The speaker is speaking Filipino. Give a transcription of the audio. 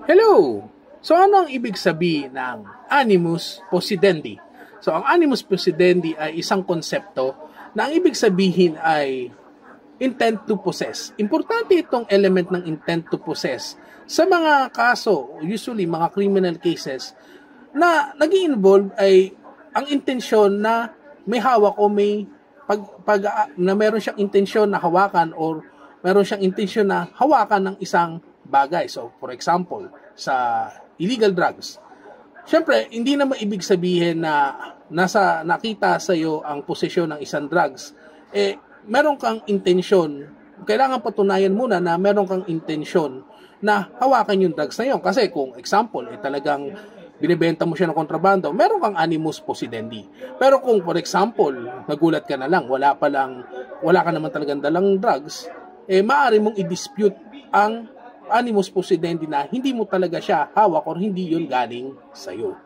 Hello! So ano ang ibig sabihin ng animus possidendi? So ang animus possidendi ay isang konsepto na ang ibig sabihin ay intent to possess. Importante itong element ng intent to possess sa mga kaso, usually mga criminal cases, na nag-i-involve ay ang intensyon na may hawak o may na meron siyang intensyon na hawakan or meron siyang intensyon na hawakan ng isang bagay. So, for example, sa illegal drugs, syempre, hindi naman ibig sabihin na nakita sa iyo ang posisyon ng isang drugs, meron kang intensyon, kailangan patunayan muna na meron kang intensyon na hawakan yung drugs na yun. Kasi kung example, talagang binibenta mo siya ng kontrabando, meron kang animus possidendi. Pero kung for example, nagulat ka na lang, wala ka naman talagang dalang drugs, maaari mong i-dispute ang animus possidendi na hindi mo talaga siya hawak or hindi yun galing sa'yo.